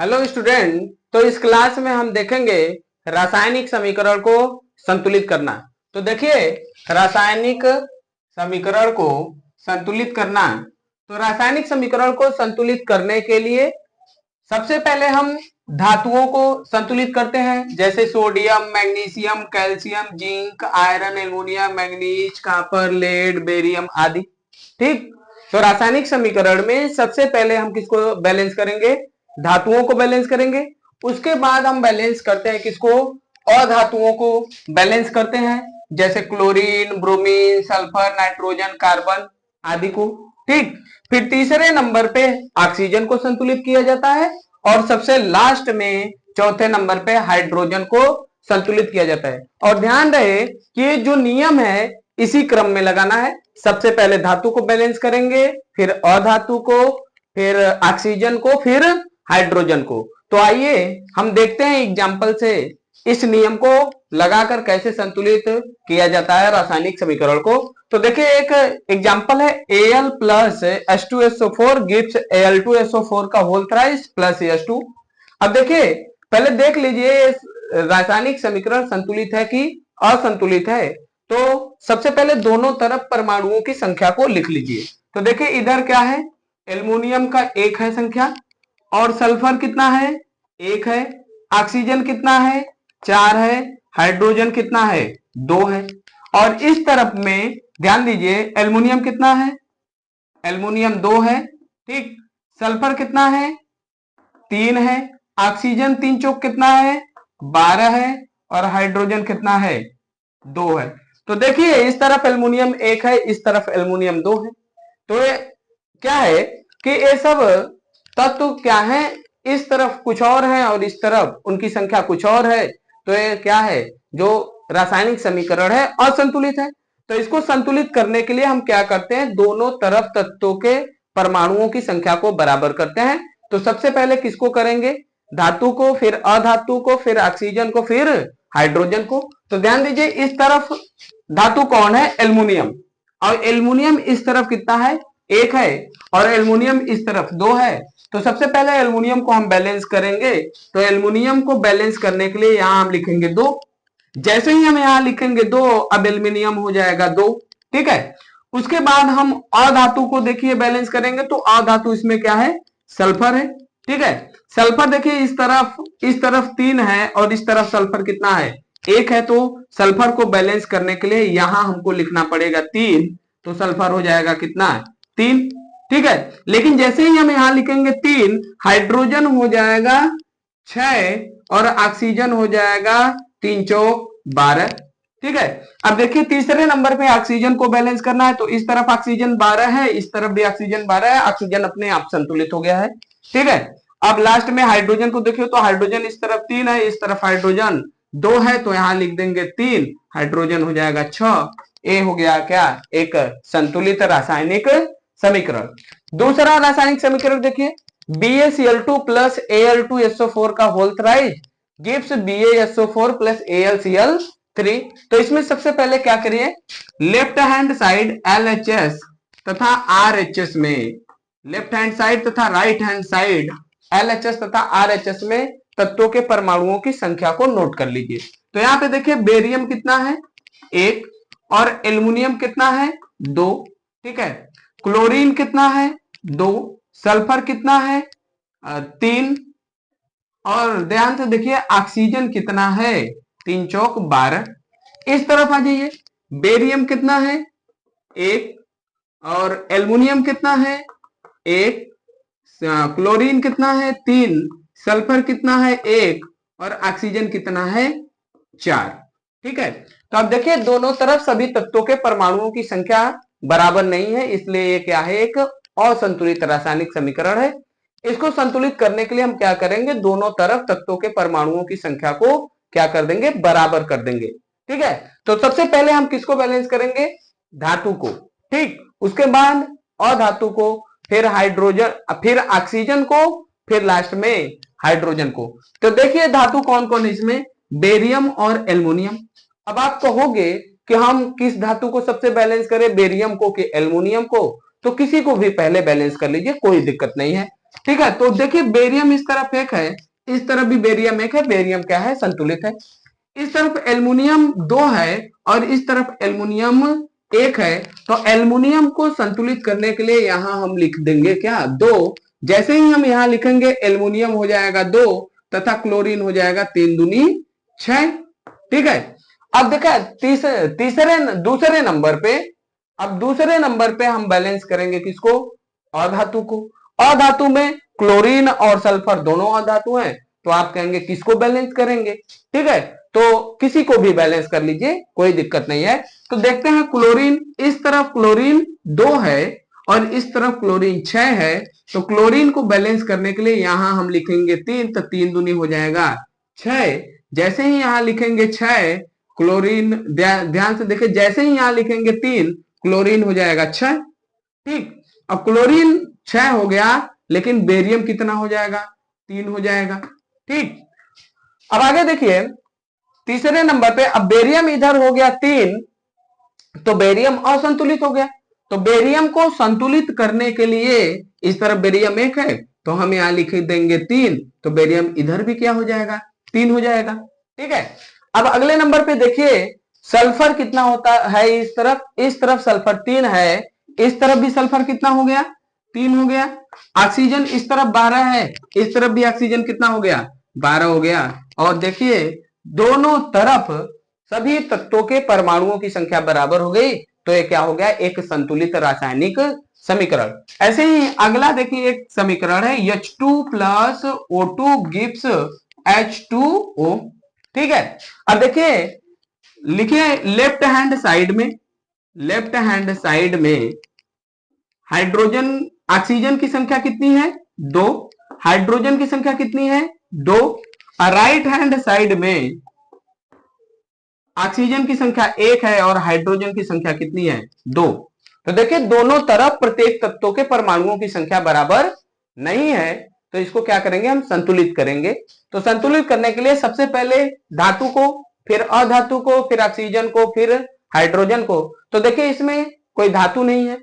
Hello student. तो इस class में हम देखेंगे रासायनिक समीकरण को संतुलित करना। तो देखिए, रासायनिक समीकरण को संतुलित करना। तो रासायनिक समीकरण को संतुलित करने के लिए सबसे पहले हम धातुओं को संतुलित करते हैं, जैसे sodium, magnesium, calcium, zinc, iron, aluminium, manganese, copper, lead, barium आदि। ठीक। तो रासायनिक समीकरण में सबसे पहले हम किसको बैलेंस करेंगे? धातुओं को बैलेंस करेंगे। उसके बाद हम बैलेंस करते हैं किसको? अधातुओं को बैलेंस करते हैं, जैसे chlorine, bromine, sulphur, nitrogen, carbon आदि को। ठीक। फिर तीसरे नंबर पे ऑक्सीजन को संतुलित किया जाता है और सबसे लास्ट में चौथे नंबर पे हाइड्रोजन को संतुलित किया जाता है। और ध्यान रहे कि जो नियम है इसी क्रम में लगाना है। सबसे पहले धातु को बैलेंस करेंगे, फिर अधातु को, फिर ऑक्सीजन को, फिर हाइड्रोजन को। तो आइए हम देखते हैं एग्जाम्पल से इस नियम को लगाकर कैसे संतुलित किया जाता है रासायनिक समीकरण को। तो देखिए, एक एग्जाम्पल है Al plus H2SO4 gives Al2SO4 का होल थ्राइस प्लस H2। अब देखिए, पहले देख लीजिए रासायनिक समीकरण संतुलित है कि असंतुलित है। तो सबसे पहले दोनों तरफ परमाणुओं की संख्या को लिख लीजिए। तो देखिए, इधर क्या है? एल्युमिनियम का 1 है संख्या, और सल्फर कितना है? 1 है। ऑक्सीजन कितना है? 4 है। हाइड्रोजन कितना है? 2 है। और इस तरफ में ध्यान दीजिए, एल्युमिनियम कितना है? एल्युमिनियम 2 है। ठीक। सल्फर कितना है? 3 है। ऑक्सीजन 3 चौक कितना है? 12 है। और हाइड्रोजन कितना है? 2 है। तो देखिए, इस तरफ एल्युमिनियम 1 है, इस तरफ एल्युमिनियम 2 है। तो ये क्या है कि ये सब तत्व क्या है? इस तरफ कुछ और है और इस तरफ उनकी संख्या कुछ और है। तो ये क्या है? जो रासायनिक समीकरण है असंतुलित है। तो इसको संतुलित करने के लिए हम क्या करते हैं? दोनों तरफ तत्वों के परमाणुओं की संख्या को बराबर करते हैं। तो सबसे पहले किसको करेंगे? धातु को, फिर अधातु को, फिर ऑक्सीजन को, फिर हाइड्रोजन को। तो ध्यान दीजिए, इस तरफ धातु कौन है? एल्युमिनियम। और एल्युमिनियम इस तरफ कितना है? 1 है। और एल्युमिनियम इस तरफ 2 है। तो सबसे पहले एल्युमिनियम को हम बैलेंस करेंगे। तो एल्युमिनियम को बैलेंस करने के लिए यहां हम लिखेंगे 2। जैसे ही हम यहां लिखेंगे 2, अब एल्युमिनियम हो जाएगा 2। ठीक है। उसके बाद हम अधातु को देखिए बैलेंस करेंगे। तो अधातु इसमें क्या है? सल्फर है। ठीक है। सल्फर देखिए, इस तरफ 3 है और इस तरफ सल्फर कितना है? 1 है। तो सल्फर को बैलेंस करने के लिए यहां हमको लिखना पड़ेगा 3। तो सल्फर हो जाएगा कितना? 3। ठीक है। लेकिन जैसे ही हम यहां लिखेंगे 3, हाइड्रोजन हो जाएगा 6 और ऑक्सीजन हो जाएगा 3 चौक 12। ठीक है। अब देखिए, तीसरे नंबर पे ऑक्सीजन को बैलेंस करना है। तो इस तरफ ऑक्सीजन 12 है, इस तरफ भी ऑक्सीजन 12 है। ऑक्सीजन अपने आप संतुलित हो गया है। ठीक है। अब लास्ट में हाइड्रोजन को देखिए, तो हाइड्रोजन इस तरफ 3 है, इस तरफ हाइड्रोजन 2 है। तो यहां लिख देंगे 3, हाइड्रोजन हो जाएगा 6। ए हो गया क्या? एक संतुलित रासायनिक समीकरण। दूसरा रासायनिक समीकरण देखिए, BaCl2 प्लस Al2SO4 का whole thrice gives BaSO4 plus AlCl3। तो इसमें सबसे पहले क्या करिए? लेफ्ट हैंड साइड LHS तथा RHS में, लेफ्ट हैंड साइड तथा राइट हैंड साइड LHS तथा RHS में तत्वों के परमाणुओं की संख्या को नोट कर लीजिए। तो यहां पे देखिए, बेरियम कितना है? 1। और एल्युमिनियम कितना है? 2। ठीक है। क्लोरीन कितना है? 2। सल्फर कितना है? 3। और ध्यान से देखिए, ऑक्सीजन कितना है? 3 चौक 12। इस तरफ आ जाइए, बेरियम कितना है? 1। और एल्युमिनियम कितना है? 1। क्लोरीन कितना है? 3। सल्फर कितना है? 1। और ऑक्सीजन कितना है? 4। ठीक है। तो अब देखिए, दोनों तरफ सभी तत्वों के परमाणुओं की संख्या बराबर नहीं है, इसलिए ये क्या है? एक असंतुलित रासायनिक समीकरण है। इसको संतुलित करने के लिए हम क्या करेंगे? दोनों तरफ तत्वों के परमाणुओं की संख्या को क्या कर देंगे? बराबर कर देंगे। ठीक है। तो सबसे पहले हम किसको बैलेंस करेंगे? धातु को। ठीक। उसके बाद अधातु को, फिर हाइड्रोजन, फिर ऑक्सीजन को, फिर लास्ट में हाइड्रोजन को। तो देखिए, धातु कौन कौन है इसमें? बेरियम और एल्युमिनियम। अब आप कहोगे कि हम किस धातु को सबसे बैलेंस करें, बेरियम को कि एल्युमिनियम को? तो किसी को भी पहले बैलेंस कर लीजिए, कोई दिक्कत नहीं है। ठीक है, तो देखिए बेरियम इस तरफ एक है, इस तरफ भी बेरियम एक है, बेरियम क्या है, संतुलित है। इस तरफ एल्युमिनियम दो है और इस तरफ एल्युमिनियम एक है, तो एल्युमिनियम को संतुलित करने के लिए यहां हम लिख देंगे क्या, दो। जैसे ही हम यहां लिखेंगे एल्युमिनियम हो जाएगा दो तथा क्लोरीन हो जाएगा 3 दूनी 6। ठीक है, अब देखा तीसरे दूसरे नंबर पे, अब दूसरे नंबर पे हम बैलेंस करेंगे किसको, अधातु को। अधातु में क्लोरीन और सल्फर दोनों अधातु हैं, तो आप कहेंगे किसको बैलेंस करेंगे। ठीक है, तो किसी को भी बैलेंस कर लीजिए, कोई दिक्कत नहीं है। तो देखते हैं क्लोरीन, इस तरफ क्लोरीन 2 है और इस तरफ क्लोरीन 6 है, तो क्लोरीन को बैलेंस करने के लिए यहां हम लिखेंगे 3, तो 3 दूनी हो जाएगा 6। जैसे ही यहां लिखेंगे 6 क्लोरीन, ध्यान से देखिए, जैसे ही यहां लिखेंगे 3 क्लोरीन हो जाएगा 6। ठीक, अब क्लोरीन 6 हो गया, लेकिन बेरियम कितना हो जाएगा, 3 हो जाएगा। ठीक, अब आगे देखिए तीसरे नंबर पे, अब बेरियम इधर हो गया 3, तो बेरियम असंतुलित हो गया। तो बेरियम को संतुलित करने के लिए, इस तरफ बेरियम 1 है तो हम यहां लिख देंगे 3, तो बेरियम इधर भी क्या हो जाएगा, 3 हो जाएगा। ठीक है, अब अगले नंबर पे देखिए सल्फर कितना होता है, इस तरफ सल्फर 3 है, इस तरफ भी सल्फर कितना हो गया, 3 हो गया। ऑक्सीजन इस तरफ 12 है, इस तरफ भी ऑक्सीजन कितना हो गया, 12 हो गया। और देखिए दोनों तरफ सभी तत्वों के परमाणुओं की संख्या बराबर हो गई, तो ये क्या हो गया, एक संतुलित रासायनिक समीकरण। ऐसे ही अगला देखिए एक समीकरण है H2 plus O2 gives H2O। ठीक है, अब देखिए लिखिए लेफ्ट हैंड साइड में, लेफ्ट हैंड साइड में हाइड्रोजन, ऑक्सीजन की संख्या कितनी है, 2, हाइड्रोजन की संख्या कितनी है, 2। और राइट हैंड साइड में ऑक्सीजन की संख्या 1 है और हाइड्रोजन की संख्या कितनी है, 2। तो देखिए दोनों तरफ प्रत्येक तत्वों के परमाणुओं की संख्या बराबर नहीं है, तो इसको क्या करेंगे, हम संतुलित करेंगे। तो संतुलित करने के लिए सबसे पहले धातु को, फिर अधातु को, फिर ऑक्सीजन को, फिर हाइड्रोजन को। तो देखिए इसमें कोई धातु नहीं है,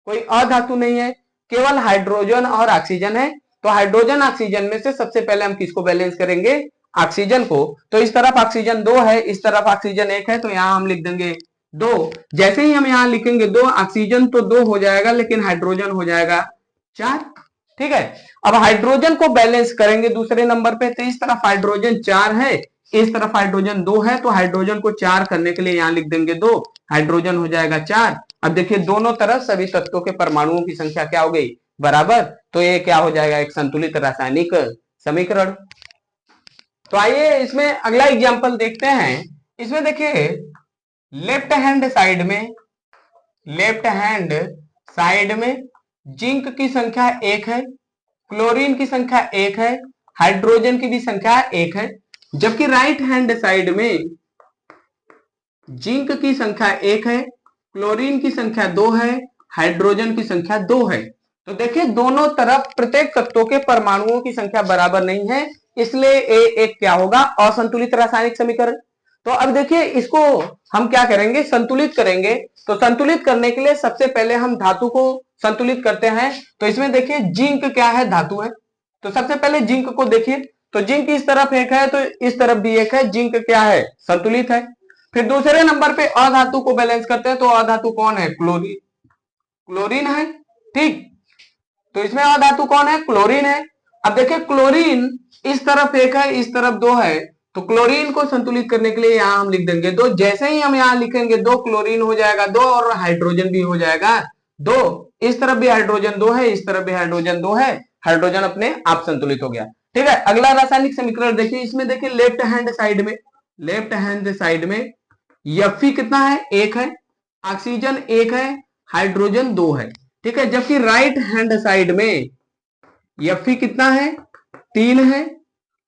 कोई अधातु नहीं है, केवल हाइड्रोजन और ऑक्सीजन है। तो हाइड्रोजन ऑक्सीजन में से सबसे पहले हम किसको बैलेंस करेंगे, ऑक्सीजन को। तो इस तरफ ऑक्सीजन 2 है, इस तरफ ऑक्सीजन 1 है, तो यहां हम लिख देंगे 2। जैसे ही हम यहां लिखेंगे 2, ऑक्सीजन तो 2 हो जाएगा लेकिन हाइड्रोजन हो जाएगा 4। ठीक है, अब हाइड्रोजन को बैलेंस करेंगे दूसरे नंबर पे, तो इस तरफ हाइड्रोजन 4 है, इस तरफ हाइड्रोजन 2 है, तो हाइड्रोजन को 4 करने के लिए यहां लिख देंगे 2, हाइड्रोजन हो जाएगा 4। अब देखिए दोनों तरफ सभी तत्वों के परमाणुओं की संख्या क्या हो गई, बराबर, तो ये क्या हो जाएगा, एक संतुलित रासायनिक समीकरण। तो आइए इसमें अगला एग्जांपल देखते हैं। इसमें देखिए लेफ्ट हैंड साइड में, लेफ्ट हैंड साइड में जिंक की संख्या 1 है, क्लोरीन की संख्या 1 है, हाइड्रोजन की भी संख्या 1 है। जबकि राइट हैंड साइड में जिंक की संख्या 1 है, क्लोरीन की संख्या 2 है, हाइड्रोजन की संख्या 2 है। तो देखिए दोनों तरफ प्रत्येक तत्वों के परमाणुओं की संख्या बराबर नहीं है, इसलिए ए एक क्या होगा, असंतुलित रासायनिक समीकरण। तो अब देखिए इसको हम क्या करेंगे, संतुलित करेंगे। तो संतुलित करने के लिए सबसे पहले हम धातु को संतुलित करते हैं। तो इसमें देखिए जिंक क्या है, धातु है, तो सबसे पहले जिंक को देखिए, तो जिंक इस तरफ एक है तो इस तरफ भी एक है, जिंक क्या है, संतुलित है। फिर दूसरे नंबर पे अधातु को बैलेंस करते हैं, तो अधातु कौन है, क्लोरीन, क्लोरीन है। ठीक, तो इसमें अधातु कौन है, क्लोरीन है। अब देखिए क्लोरीन इस तरफ एक है, इस तरफ 2 है, तो क्लोरीन को संतुलित करने के लिए यहां हम लिख देंगे 2। जैसे ही हम यहां लिखेंगे 2, क्लोरीन हो जाएगा 2 और हाइड्रोजन भी हो जाएगा 2। इस तरफ भी हाइड्रोजन 2 है, इस तरफ भी हाइड्रोजन 2 है, हाइड्रोजन अपने आप संतुलित हो गया। ठीक है, अगला रासायनिक समीकरण देखिए, इसमें देखिए लेफ्ट हैंड साइड में, लेफ्ट हैंड साइड में Fe कितना है, 1 है, ऑक्सीजन 1 है, हाइड्रोजन 2 है। ठीक है, जबकि राइट हैंड साइड में Fe कितना है, 3 है,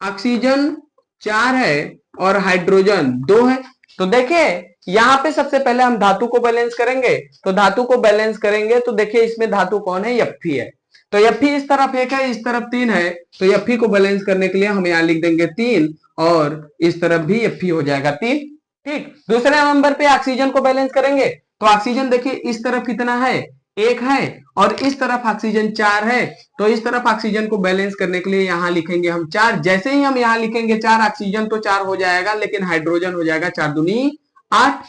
ऑक्सीजन 4 है और हाइड्रोजन 2 है। तो देखिए यहां पे सबसे पहले हम धातु को बैलेंस करेंगे। तो धातु को बैलेंस करेंगे तो देखिए इसमें धातु कौन है, Fe है। तो Fe इस तरफ 1 है, इस तरफ 3 है, तो Fe को बैलेंस करने के लिए हम यहां लिख देंगे 3 और इस तरफ भी Fe हो जाएगा 3। ठीक, दूसरे नंबर पे ऑक्सीजन को बैलेंस करेंगे। तो ऑक्सीजन देखिए इस तरफ कितना है, एक है और इस तरफ ऑक्सीजन 4 है, तो इस तरफ ऑक्सीजन को बैलेंस करने के लिए यहां लिखेंगे हम 4। जैसे ही हम यहां लिखेंगे 4, ऑक्सीजन तो 4 हो जाएगा, लेकिन हाइड्रोजन हो जाएगा 4 दूनी 8।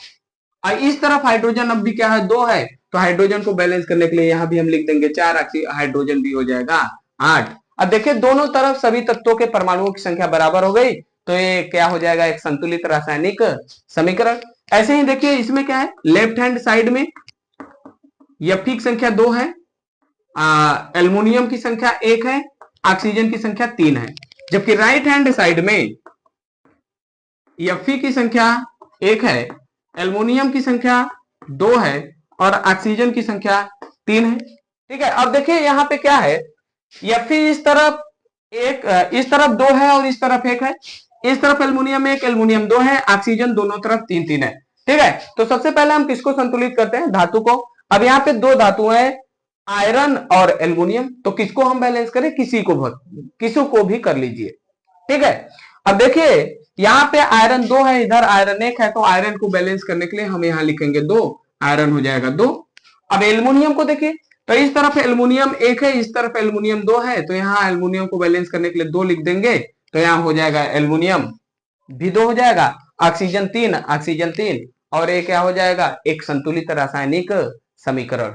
और इस तरफ हाइड्रोजन अब भी क्या है, 2 है, तो हाइड्रोजन को बैलेंस करने के लिए यहां भी हम लिख देंगे 4, हाइड्रोजन भी हो जाएगा 8। अब देखिए दोनों तरफ सभी तत्वों के परमाणुओं की संख्या बराबर हो गई, तो ये क्या हो जाएगा, एक संतुलित रासायनिक समीकरण। ऐसे ही देखिए इसमें क्या है, लेफ्ट हैंड साइड में Fe की संख्या 2 है, एल्युमिनियम की संख्या 1 है, ऑक्सीजन की संख्या 3 है। जबकि राइट हैंड साइड में Fe की संख्या 1 है, एल्युमिनियम की संख्या 2 है और ऑक्सीजन की संख्या 3 है। ठीक है, अब देखिए यहां पे क्या है, Fe इस तरफ इस तरफ 2 है और इस तरफ 1 है, इस तरफ एल्युमिनियम 1, एल्युमिनियम 2 है, ऑक्सीजन दोनों तरफ 3-3 है। ठीक है, तो सबसे पहले हम किसको संतुलित करते हैं, धातु को। अब यहाँ पे दो धातु है, आयरन और एल्युमिनियम, तो किसको हम बैलेंस करें, किसी को भी कर लीजिए। ठीक है, अब देखिए यहाँ पे आयरन 2 है, इधर आयरन 1 है, तो आयरन को बैलेंस करने के लिए हम यहाँ लिखेंगे 2, आयरन हो जाएगा 2। अब एल्युमिनियम को देखिए, तो इस तरफ एल्युमिनियम 1 है, इस तरफ एल्युमिनियम 2 है, तो यहाँ एल्युमिनियम को बैलेंस करने के लिए 2 लिख देंगे, तो यहाँ हो जाएगा एल्युमिनियम भी 2 हो जाएगा, ऑक्सीजन 3, ऑक्सीजन 3, और ये क्या हो जाएगा, एक संतुलित रासायनिक समीकरण।